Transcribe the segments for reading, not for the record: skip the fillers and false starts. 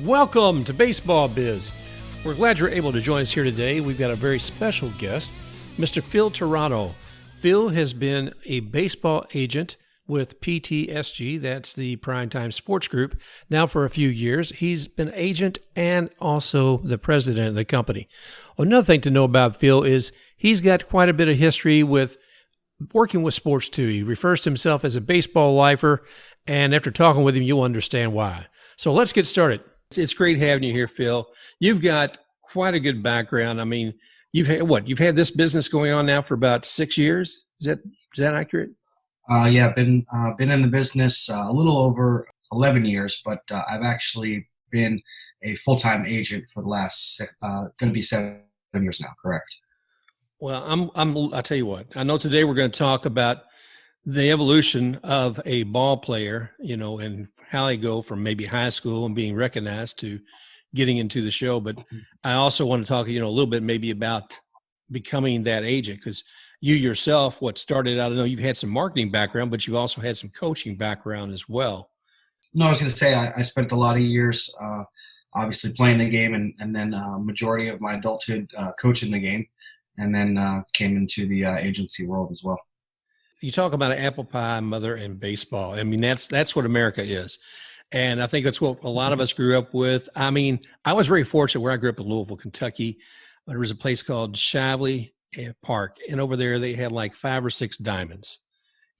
Welcome to Baseball Biz. We're glad you're able to join us here today. We've got a very special guest, Mr. Phil Terrano. Phil has been a baseball agent with PTSG, that's the Primetime Sports Group, now for a few years. He's been agent and also the president of the company. Another thing to know about Phil is he's got quite a bit of history with working with sports too. He refers to himself as a baseball lifer, and after talking with him, you'll understand why. So let's get started. It's great having you here, Phil. You've got quite a good background. I mean, you've had this business going on now for about 6 years. Is that accurate? Yeah, been in the business a little over 11 years, but I've actually been a full-time agent for the last going to be 7 years now. Correct. Well, I'll tell you what. I know today we're going to talk about the evolution of a ball player, and how they go from maybe high school and being recognized to getting into the show. But I also want to talk, a little bit maybe about becoming that agent, because you yourself, started out, I know you've had some marketing background, but you've also had some coaching background as well. No, I was going to say I spent a lot of years obviously playing the game and then majority of my adulthood coaching the game, and then came into the agency world as well. You talk about an apple pie mother and baseball. I mean, that's what America is. And I think that's what a lot of us grew up with. I mean, I was very fortunate where I grew up in Louisville, Kentucky. There was a place called Shively Park. And over there, they had like 5 or 6 diamonds.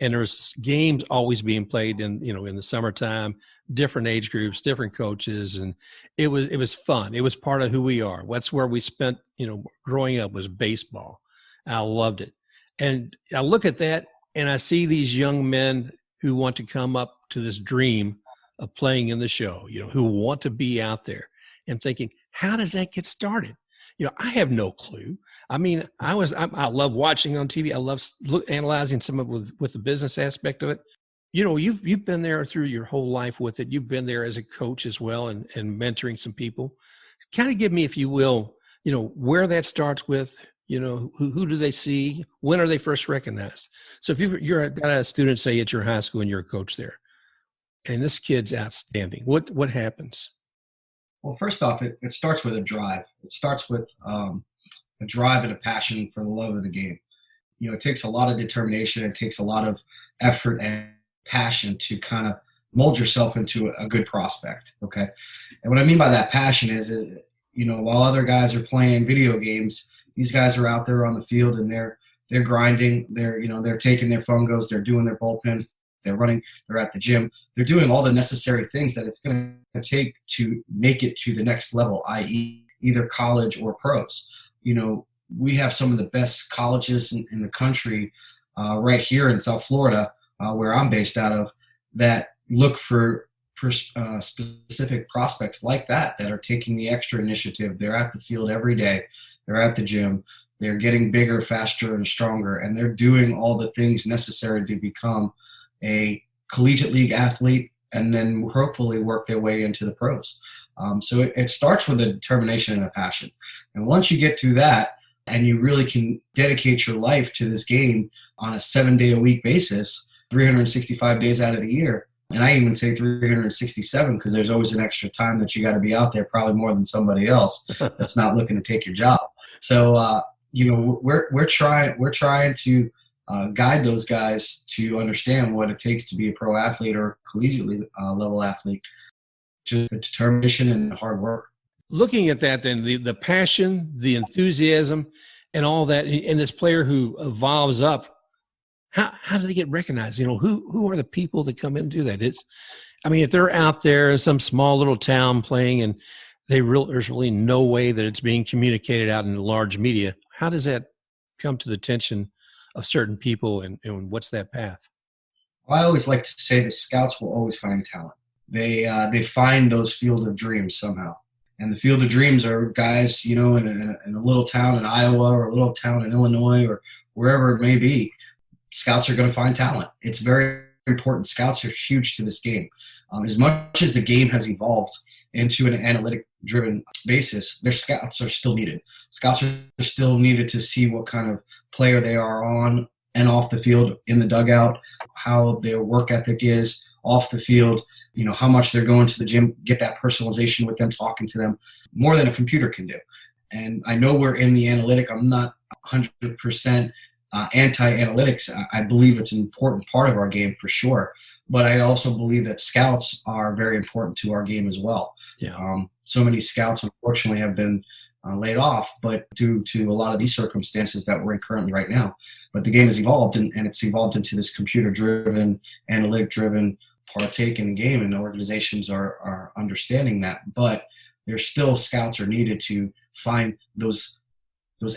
And there was games always being played in the summertime, different age groups, different coaches. And it was fun. It was part of who we are. That's where we spent, growing up, was baseball. I loved it. And I look at that, and I see these young men who want to come up to this dream of playing in the show, who want to be out there, and thinking, how does that get started? I have no clue. I mean, I love watching on TV. I love analyzing some of it with the business aspect of it. You've been there through your whole life with it. You've been there as a coach as well, and mentoring some people. Kind of give me, if you will, where that starts with. Who do they see? When are they first recognized? So if you're got a student, say at your high school, and you're a coach there, and this kid's outstanding, what happens? Well, first off, it starts with a drive. It starts with a drive and a passion for the love of the game. It takes a lot of determination. It takes a lot of effort and passion to kind of mold yourself into a good prospect. Okay. And what I mean by that passion is, while other guys are playing video games, these guys are out there on the field, and they're grinding. They're taking their fungos. They're doing their bullpens. They're running. They're at the gym. They're doing all the necessary things that it's going to take to make it to the next level, i.e. either college or pros. We have some of the best colleges in the country right here in South Florida, where I'm based out of, that look for specific prospects like that are taking the extra initiative. They're at the field every day. They're at the gym. They're getting bigger, faster, and stronger, and they're doing all the things necessary to become a collegiate league athlete, and then hopefully work their way into the pros. So it starts with a determination and a passion. And once you get to that, and you really can dedicate your life to this game on a 7-day-a-week basis, 365 days out of the year, and I even say 367, because there's always an extra time that you got to be out there, probably more than somebody else that's not looking to take your job. So, we're trying to guide those guys to understand what it takes to be a pro athlete or collegiate level athlete. Just the determination and hard work. Looking at that, then the passion, the enthusiasm, and all that, and this player who evolves up. How do they get recognized? Who are the people that come in and do that? If they're out there in some small little town playing, and there's really no way that it's being communicated out in the large media, how does that come to the attention of certain people, and what's that path? Well, I always like to say the scouts will always find talent. They find those field of dreams somehow. And the field of dreams are guys, in a little town in Iowa, or a little town in Illinois, or wherever it may be. Scouts are going to find talent. It's very important. Scouts are huge to this game. As much as the game has evolved into an analytic-driven basis, their scouts are still needed. Scouts are still needed to see what kind of player they are on and off the field, in the dugout, how their work ethic is off the field, how much they're going to the gym, get that personalization with them, talking to them more than a computer can do. And I know we're in the analytic. I'm not 100% anti-analytics. I believe it's an important part of our game for sure. But I also believe that scouts are very important to our game as well. Yeah. So many scouts, unfortunately, have been laid off, but due to a lot of these circumstances that we're in currently right now. But the game has evolved, and it's evolved into this computer-driven, analytic-driven partake in the game, and organizations are understanding that. But there's still scouts are needed to find those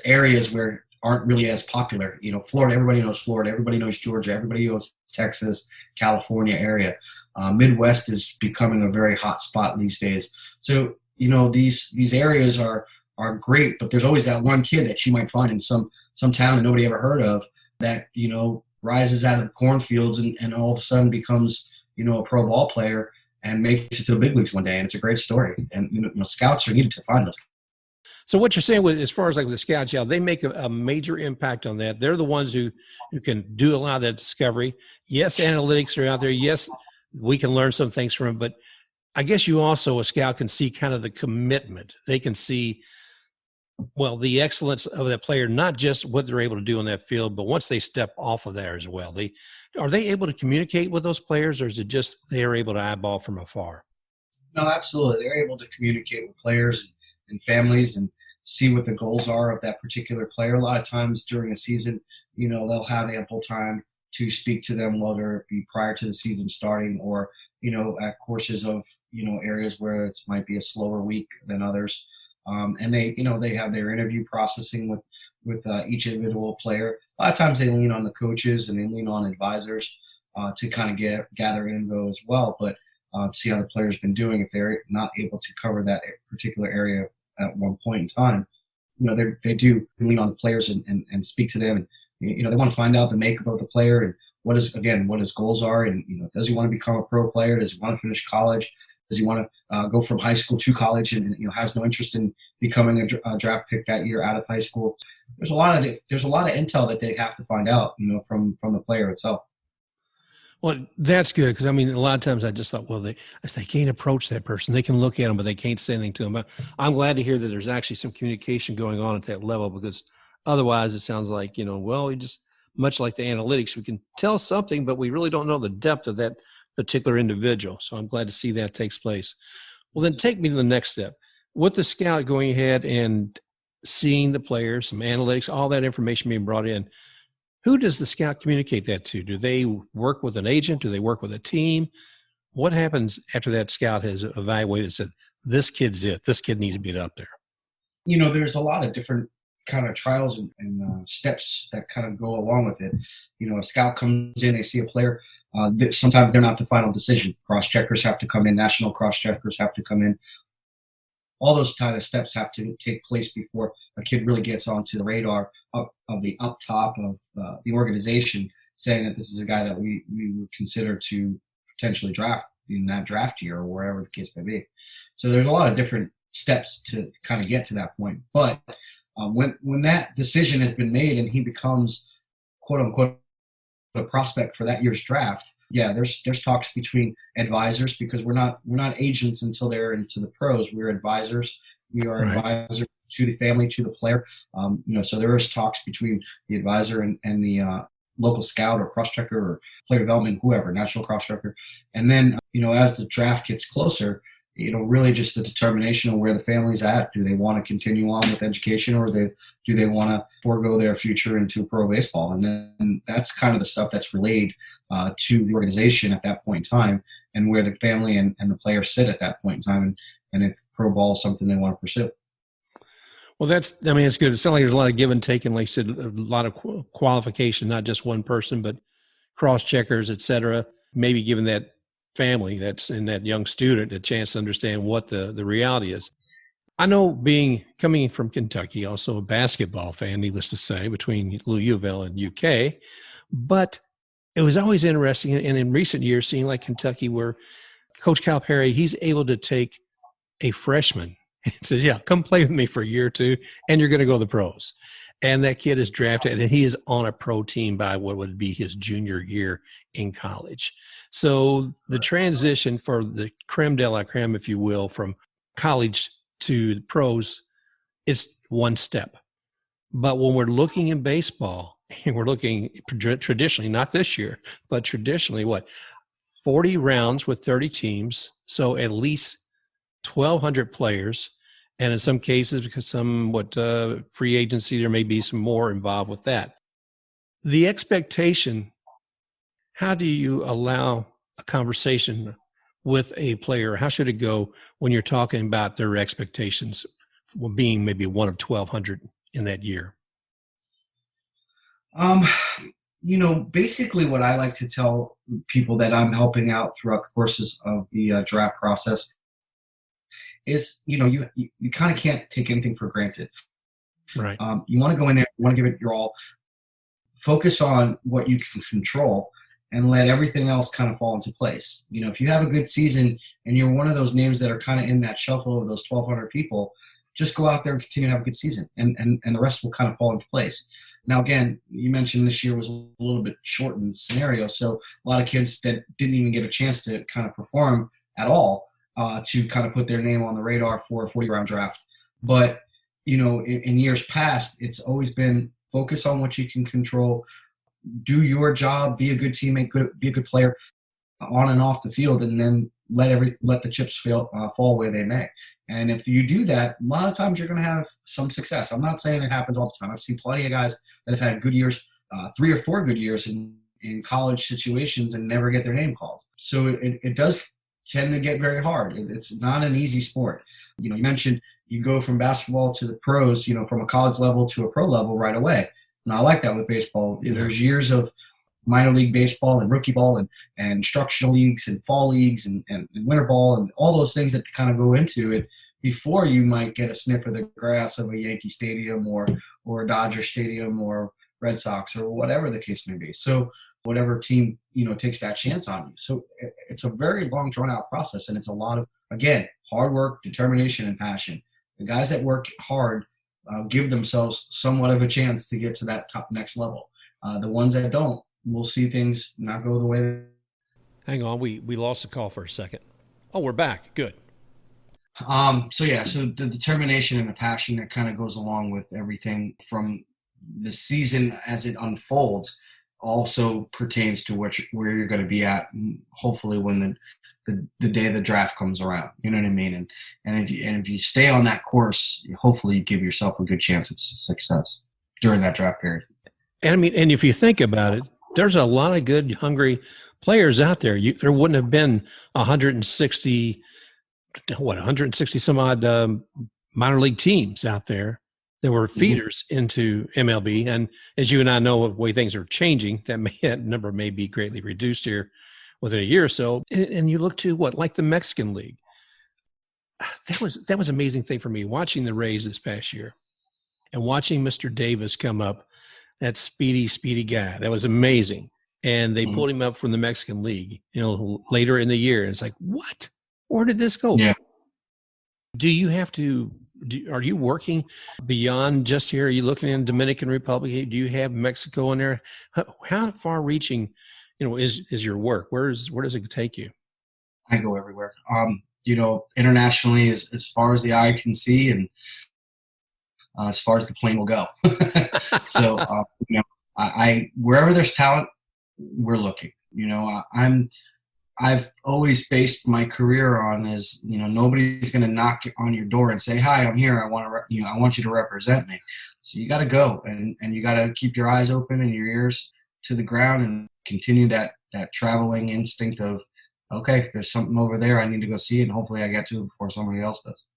areas where aren't really as popular. Florida, everybody knows Florida, everybody knows Georgia, everybody knows Texas, California area. Midwest is becoming a very hot spot these days. So, these areas are great, but there's always that one kid that you might find in some town that nobody ever heard of that, rises out of the cornfields and all of a sudden becomes, a pro ball player and makes it to the big leagues one day. And it's a great story. And, scouts are needed to find those. So what you're saying with, as far as like the scouts, they make a major impact on that. They're the ones who can do a lot of that discovery. Yes, analytics are out there. Yes, we can learn some things from them, but I guess you also, a scout, can see kind of the commitment. They can see, well, the excellence of that player, not just what they're able to do on that field, but once they step off of there as well. Are they able to communicate with those players, or is it just they are able to eyeball from afar? No, absolutely. They're able to communicate with players and families and see what the goals are of that particular player. A lot of times during a season, they'll have ample time to speak to them, whether it be prior to the season starting or, at courses of, areas where it might be a slower week than others. And they have their interview processing with each individual player. A lot of times they lean on the coaches and they lean on advisors to kind of gather info as well, but see how the player's been doing. If they're not able to cover that particular area at one point in time, they do lean on the players and speak to them. And, they want to find out the makeup of the player and what his goals are. And, does he want to become a pro player? Does he want to finish college? Does he want to go from high school to college and has no interest in becoming a draft pick that year out of high school? There's a lot of intel that they have to find out, from the player itself. Well, that's good because, a lot of times I just thought, well, if they can't approach that person, they can look at them, but they can't say anything to them. I'm glad to hear that there's actually some communication going on at that level, because otherwise it sounds like, we just, much like the analytics, we can tell something, but we really don't know the depth of that particular individual. So I'm glad to see that takes place. Well, then take me to the next step. With the scout going ahead and seeing the players, some analytics, all that information being brought in, who does the scout communicate that to? Do they work with an agent? Do they work with a team? What happens after that scout has evaluated and said, this kid's it, this kid needs to be up there? There's a lot of different kind of trials and steps that kind of go along with it. A scout comes in, they see a player. Sometimes they're not the final decision. Cross-checkers have to come in. National cross-checkers have to come in. All those kind of steps have to take place before a kid really gets onto the radar of the up top of the organization, saying that this is a guy that we would consider to potentially draft in that draft year or wherever the case may be. So there's a lot of different steps to kind of get to that point. But when that decision has been made and he becomes, quote unquote, a prospect for that year's draft, there's talks between advisors, because we're not agents until they're into the pros. We're advisors. We are right. Advisors to the family, to the player. So there is talks between the advisor and the local scout or cross-checker or player development, whoever, national cross-checker. And then, as the draft gets closer, really just the determination of where the family's at. Do they want to continue on with education, or do they want to forego their future into pro baseball? And then that's kind of the stuff that's relayed to the organization at that point in time, and where the family and the player sit at that point in time, and if pro ball is something they want to pursue. Well, it's good. It sounds like there's a lot of give and take, and like you said, a lot of qualification, not just one person, but cross-checkers, et cetera, maybe giving that family that's in that young student a chance to understand what the reality is. I know, coming from Kentucky, also a basketball fan, needless to say, between U of L and UK, but it was always interesting, and in recent years, seeing like Kentucky, where Coach Calipari, he's able to take a freshman and says, come play with me for a year or two, and you're going to go to the pros. And that kid is drafted, and he is on a pro team by what would be his junior year in college. So the transition for the creme de la creme, if you will, from college to the pros is one step. But when we're looking in baseball, and we're looking traditionally, not this year, but traditionally, 40 rounds with 30 teams, so at least 1,200 players, and in some cases, because free agency, there may be some more involved with that. The expectation, how do you allow a conversation with a player? How should it go when you're talking about their expectations being maybe one of 1,200 in that year? Basically what I like to tell people that I'm helping out throughout the courses of the draft process is, you kind of can't take anything for granted. Right. You want to go in there, you want to give it your all, focus on what you can control, and let everything else kind of fall into place. If you have a good season and you're one of those names that are kind of in that shuffle of those 1,200 people, just go out there and continue to have a good season, and the rest will kind of fall into place. Now, again, you mentioned this year was a little bit shortened scenario, so a lot of kids that didn't even get a chance to kind of perform at all to kind of put their name on the radar for a 40-round draft. But, in years past, it's always been focus on what you can control, do your job, be a good teammate, be a good player on and off the field, and then let the chips fall where they may. And if you do that, a lot of times you're going to have some success. I'm not saying it happens all the time. I've seen plenty of guys that have had good years, 3 or 4 good years in college situations and never get their name called. So it does tend to get very hard. It's not an easy sport. You mentioned you go from basketball to the pros, from a college level to a pro level right away. And I like that with baseball. Yeah. There's years of minor league baseball and rookie ball and instructional leagues and fall leagues and winter ball and all those things that kind of go into it before you might get a sniff of the grass of a Yankee Stadium or a Dodger Stadium or Red Sox or whatever the case may be. So whatever team, takes that chance on you. So it's a very long drawn out process, and it's a lot of, again, hard work, determination, and passion. The guys that work hard give themselves somewhat of a chance to get to that top next level. The ones that don't, we'll see things not go the way. Hang on, we lost the call for a second. Oh, we're back. Good. So the determination and the passion that kind of goes along with everything from the season as it unfolds also pertains to where you're going to be at, hopefully when the day the draft comes around. You know what I mean? And if you stay on that course, hopefully you give yourself a good chance of success during that draft period. And if you think about it, there's a lot of good, hungry players out there. There wouldn't have been 160 some odd minor league teams out there that were feeders into MLB. And as you and I know, the way things are changing, that number may be greatly reduced here within a year or so. And you look to like the Mexican League. That was an amazing thing for me, watching the Rays this past year and watching Mr. Davis come up, that speedy guy. That was amazing. And they pulled him up from the Mexican League, later in the year. And it's like, what? Where did this go? Yeah. Do you have to, are you working beyond just here? Are you looking in Dominican Republic? Do you have Mexico in there? How far reaching, is your work? Where does it take you? I go everywhere. Internationally as far as the eye can see, and as far as the plane will go. So, I wherever there's talent, we're looking. I've always based my career on is, nobody's going to knock on your door and say, "Hi, I'm here. I want you to represent me." So you got to go and you got to keep your eyes open and your ears to the ground and continue that traveling instinct of, okay, there's something over there. I need to go see it, and hopefully I get to it before somebody else does.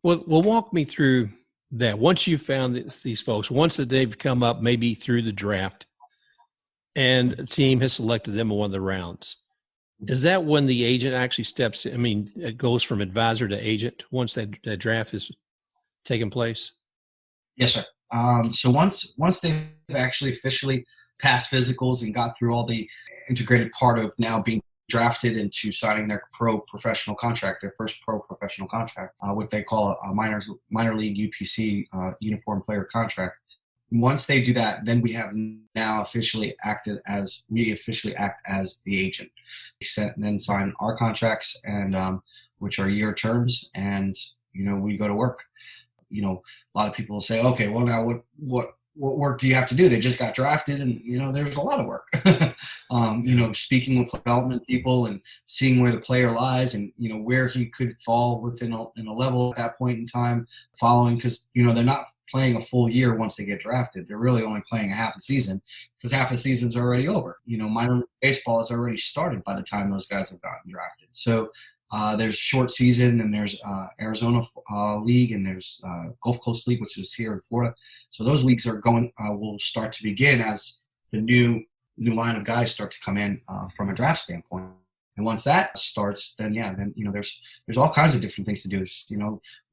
Well, walk me through that. Once you found these folks, once that they've come up maybe through the draft and a team has selected them in one of the rounds, is that when the agent actually steps in? It goes from advisor to agent once that draft is taken place? Yes, sir. So once they've actually officially passed physicals and got through all the integrated part of now being drafted into signing their professional contract, their first pro professional contract, what they call a minor league UPC, uniform player contract. Once they do that, then we officially act as the agent. We then sign our contracts, and which are year terms, and we go to work. A lot of people will say, okay, well, now what work do you have to do? They just got drafted, and there's a lot of work. Speaking with development people and seeing where the player lies, and where he could fall within a level at that point in time, following, because they're not playing a full year once they get drafted. They're really only playing a half a season, because half the season's already over. Minor league baseball has already started by the time those guys have gotten drafted. So there's short season, and there's Arizona League, and there's Gulf Coast League, which is here in Florida. So those leagues will start to begin as the new line of guys start to come in from a draft standpoint. And once that starts, then there's all kinds of different things to do.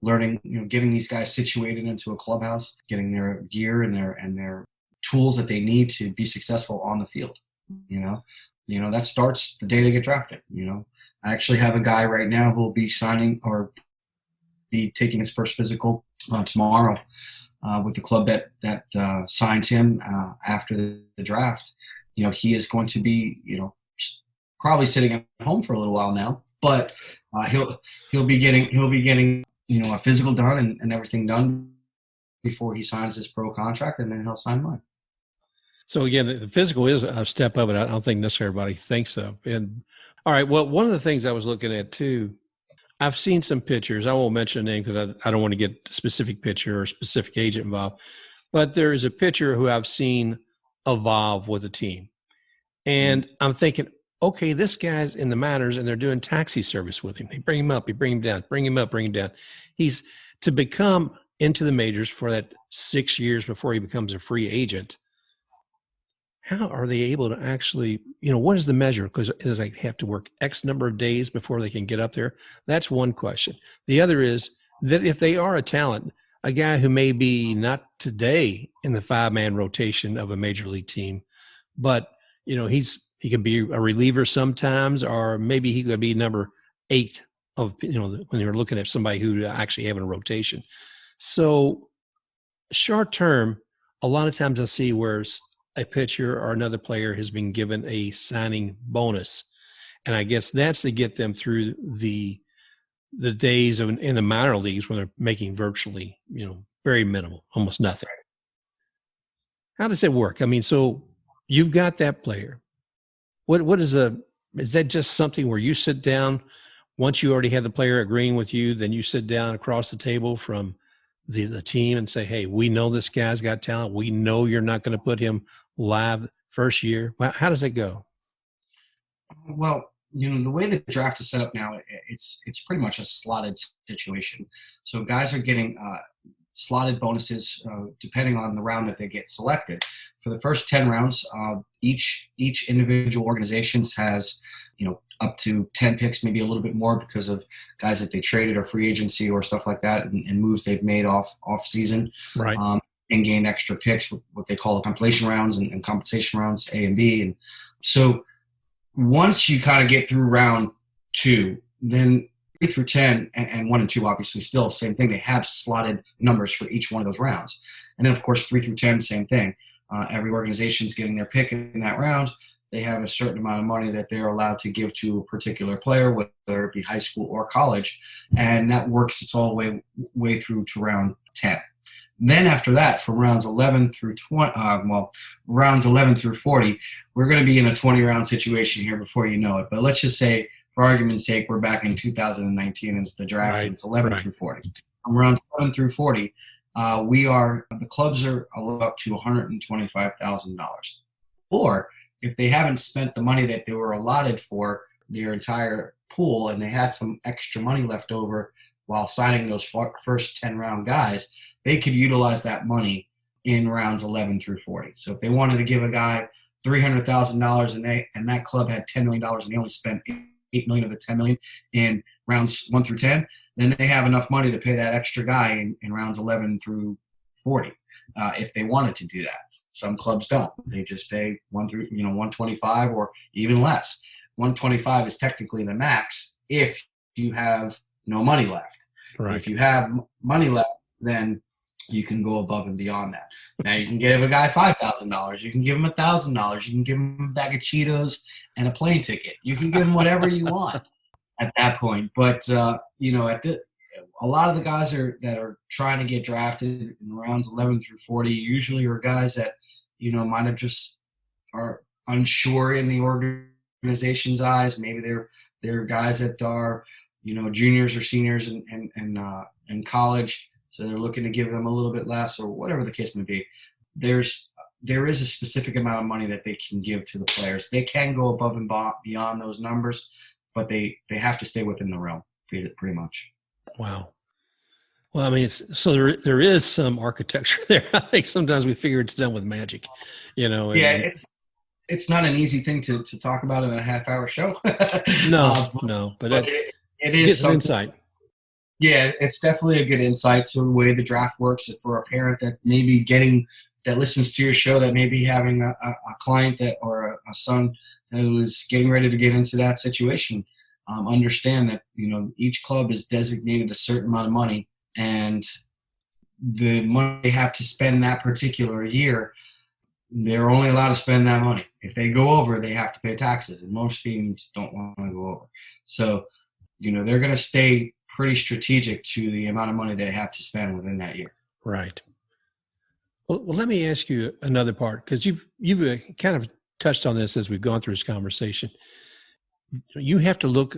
Learning, getting these guys situated into a clubhouse, getting their gear and their tools that they need to be successful on the field. That starts the day they get drafted. I actually have a guy right now who will be signing or be taking his first physical tomorrow with the club that signed him after the draft. He is going to be, probably sitting at home for a little while now, but he'll be getting a physical done and everything done before he signs his pro contract, and then he'll sign mine. So again, the physical is a step up, but I don't think necessarily everybody thinks so. And all right, well, one of the things I was looking at too, I've seen some pitchers. I won't mention a name because I don't want to get a specific pitcher or a specific agent involved, but there is a pitcher who I've seen evolve with a team. And I'm thinking, okay, this guy's in the minors and they're doing taxi service with him. They bring him up, they bring him down, bring him up, bring him down. He's to become into the majors for that 6 years before he becomes a free agent. How are they able to actually, what is the measure? Because they have to work X number of days before they can get up there. That's one question. The other is that if they are a talent, a guy who may be not today in the 5-man rotation of a major league team, but he could be a reliever sometimes, or maybe he could be number 8 of, when you're looking at somebody who actually have a rotation. So short term, a lot of times I see where a pitcher or another player has been given a signing bonus. And I guess that's to get them through the days in the minor leagues when they're making virtually, very minimal, almost nothing. How does it work? I mean, so you've got that player. What is that just something where you sit down once you already have the player agreeing with you, then you sit down across the table from the team and say, hey, we know this guy's got talent. We know you're not going to put him live first year. Well, how does it go? Well, the way the draft is set up now, it's pretty much a slotted situation. So guys are getting slotted bonuses depending on the round that they get selected. For the first 10 rounds, each individual organization has, up to 10 picks, maybe a little bit more because of guys that they traded or free agency or stuff like that, and moves they've made off season, right? And gain extra picks, what they call compilation rounds and compensation rounds, A and B. And so once you kind of get through round 2, then 3 through 10 and 1 and 2, obviously still same thing. They have slotted numbers for each one of those rounds. And then, of course, 3 through 10, same thing. Every organization's getting their pick in that round. They have a certain amount of money that they're allowed to give to a particular player, whether it be high school or college. And that works its all the way through to round 10. Then after that, from rounds 11 through 20, rounds 11 through 40, we're going to be in a 20-round situation here before you know it. But let's just say, for argument's sake, we're back in 2019 and it's the draft, right, and it's 11 through 40. From rounds 11 through 40, the clubs are up to $125,000. Or if they haven't spent the money that they were allotted for their entire pool and they had some extra money left over while signing those first 10-round guys, they could utilize that money in rounds 11 through 40. So if they wanted to give a guy $300,000 and that club had $10 million and they only spent $8 million of the $10 million in rounds 1 through 10, then they have enough money to pay that extra guy in rounds 11 through 40. If they wanted to do that. Some clubs don't. They just pay 125 or even less. 125 is technically the max if you have no money left. Right. If you have money left, then you can go above and beyond that. Now you can give a guy $5,000. You can give him $1,000. You can give him a bag of Cheetos and a plane ticket. You can give him whatever you want at that point. But a lot of the guys that are trying to get drafted in rounds 11 through 40 usually are guys that might have just are unsure in the organization's eyes. Maybe they're guys that are juniors or seniors in college. So they're looking to give them a little bit less, or whatever the case may be. There is a specific amount of money that they can give to the players. They can go above and beyond those numbers, but they have to stay within the realm, pretty much. Wow. Well, I mean, so there is some architecture there. I think sometimes we figure it's done with magic, Yeah, it's not an easy thing to talk about in a half-hour show. No, but it is some insight. Yeah, it's definitely a good insight to the way the draft works for a parent that may be that listens to your show, that may be having a client or a son who is getting ready to get into that situation. Understand that, each club is designated a certain amount of money, and the money they have to spend that particular year, they're only allowed to spend that money. If they go over, they have to pay taxes, and most teams don't want to go over. So, they're going to stay pretty strategic to the amount of money they have to spend within that year. Right. Well, let me ask you another part, because you've kind of touched on this as we've gone through this conversation. You have to look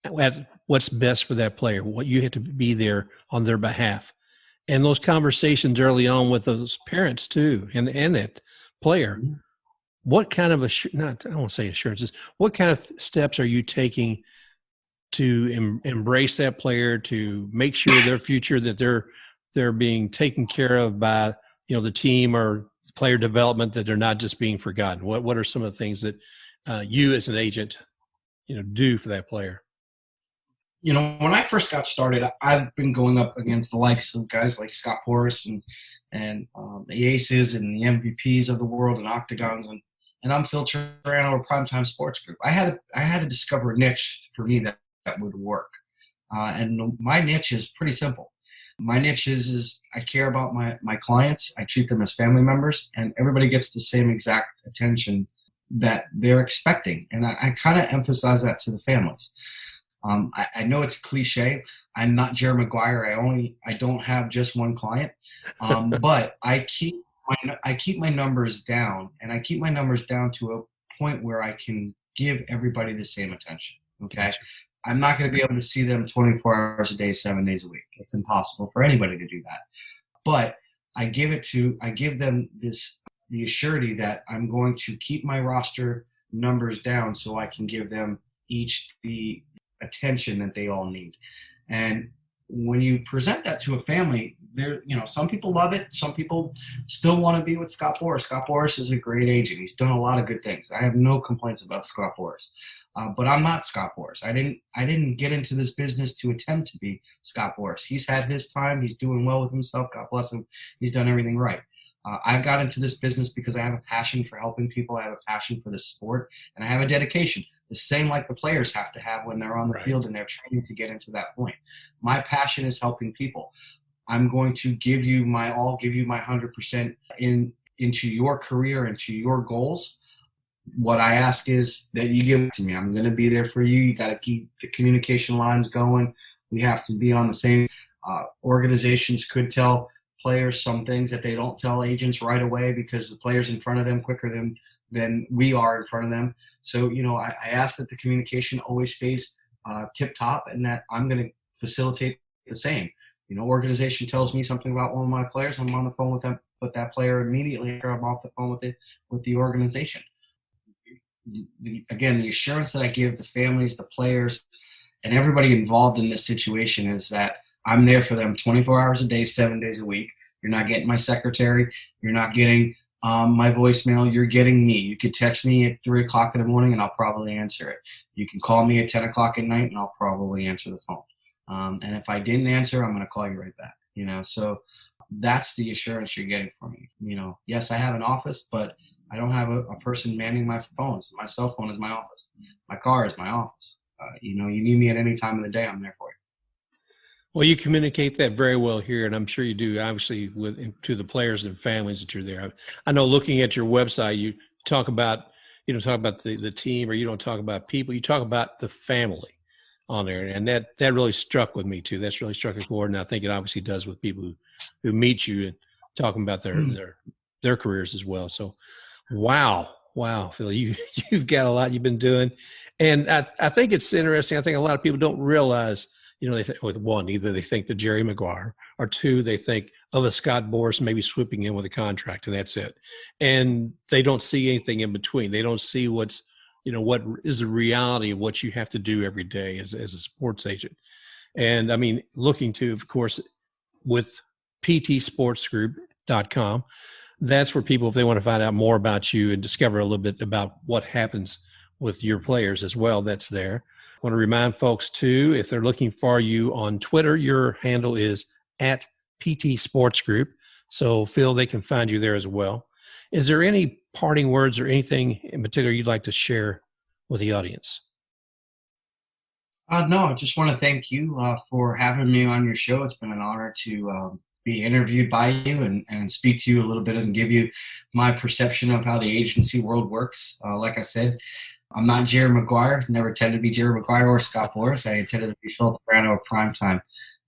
at what's best for that player. What you have to be there on their behalf, and those conversations early on with those parents too, and that player. Mm-hmm. What kind of I won't say assurances. What kind of steps are you taking to embrace that player, to make sure their future, that they're being taken care of by the team or player development, that they're not just being forgotten? What are some of the things that you as an agent do for that player? When I first got started, I've been going up against the likes of guys like Scott Porras and the Aces and the MVPs of the world and Octagons, and I'm Phil Terrano of Primetime Sports Group. I had to discover a niche for me that would work, and my niche is pretty simple. My niche is I care about my clients. I treat them as family members, and everybody gets the same exact attention that they're expecting, and I kind of emphasize that to the families. I know it's a cliche. I'm not Jerry Maguire. I don't have just one client, but I keep my numbers down, and I keep my numbers down to a point where I can give everybody the same attention. Okay, I'm not going to be able to see them 24 hours a day, 7 days a week. It's impossible for anybody to do that. But I give them the assurity that I'm going to keep my roster numbers down so I can give them each the attention that they all need. And when you present that to a family, some people love it. Some people still want to be with Scott Porras. Scott Porras is a great agent. He's done a lot of good things. I have no complaints about Scott Porras. But I'm not Scott Porras. I didn't get into this business to attempt to be Scott Porras. He's had his time. He's doing well with himself. God bless him. He's done everything right. I got into this business because I have a passion for helping people. I have a passion for the sport, and I have a dedication. The same like the players have to have when they're on the field and they're training to get into that point. My passion is helping people. I'm going to give you my all, give you my 100% into your career, into your goals. What I ask is that you give it to me. I'm going to be there for you. You got to keep the communication lines going. We have to be on the same. Organizations could tell players some things that they don't tell agents right away because the player's in front of them quicker than we are in front of them. So, I ask that the communication always stays tip top, and that I'm going to facilitate the same. Organization tells me something about one of my players, I'm on the phone with that player immediately after I'm off the phone with the organization. Again, the assurance that I give the families, the players, and everybody involved in this situation is that I'm there for them 24 hours a day, 7 days a week. You're not getting my secretary. You're not getting my voicemail. You're getting me. You could text me at 3 o'clock in the morning and I'll probably answer it. You can call me at 10 o'clock at night and I'll probably answer the phone. And if I didn't answer, I'm going to call you right back. So that's the assurance you're getting from me. Yes, I have an office, but I don't have a person manning my phones. My cell phone is my office. My car is my office. You need me at any time of the day, I'm there for you. Well, you communicate that very well here, and I'm sure you do, obviously, to the players and families that you're there. I know looking at your website, talk about you don't talk about the team, or you don't talk about people. You talk about the family on there, and that really struck with me too. That's really struck a chord, and I think it obviously does with people who meet you and talking about their careers as well. So, wow, Phil, you've got a lot you've been doing, and I think it's interesting. I think a lot of people don't realize. They think, with one, either they think the Jerry Maguire, or two, they think of a Scott Boras maybe swooping in with a contract, and that's it. And they don't see anything in between. They don't see what is the reality of what you have to do every day as a sports agent. And I mean, looking to, of course, with ptsportsgroup.com, that's where people, if they want to find out more about you and discover a little bit about what happens with your players as well, that's there. I want to remind folks too, if they're looking for you on Twitter, your handle is at PT Sports Group. So Phil, they can find you there as well. Is there any parting words or anything in particular you'd like to share with the audience? No, I just want to thank you for having me on your show. It's been an honor to be interviewed by you and speak to you a little bit and give you my perception of how the agency world works. Like I said, I'm not Jerry Maguire, never intended to be Jerry Maguire or Scott Boras. I intended to be Phil Terrano of Primetime.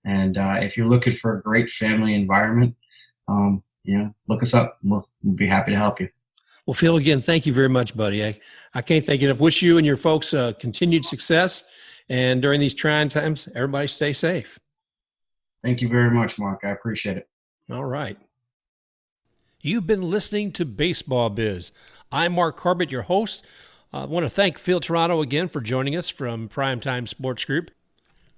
And if you're looking for a great family environment, look us up. We'll be happy to help you. Well, Phil, again, thank you very much, buddy. I can't thank you enough. Wish you and your folks continued success. And during these trying times, everybody stay safe. Thank you very much, Mark. I appreciate it. All right. You've been listening to Baseball Biz. I'm Mark Corbett, your host. I want to thank Phil Terrano again for joining us from Primetime Sports Group.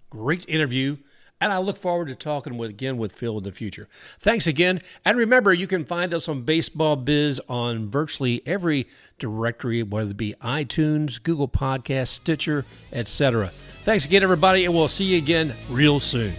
Great interview, and I look forward to talking again with Phil in the future. Thanks again, and remember, you can find us on Baseball Biz on virtually every directory, whether it be iTunes, Google Podcasts, Stitcher, etc. Thanks again, everybody, and we'll see you again real soon.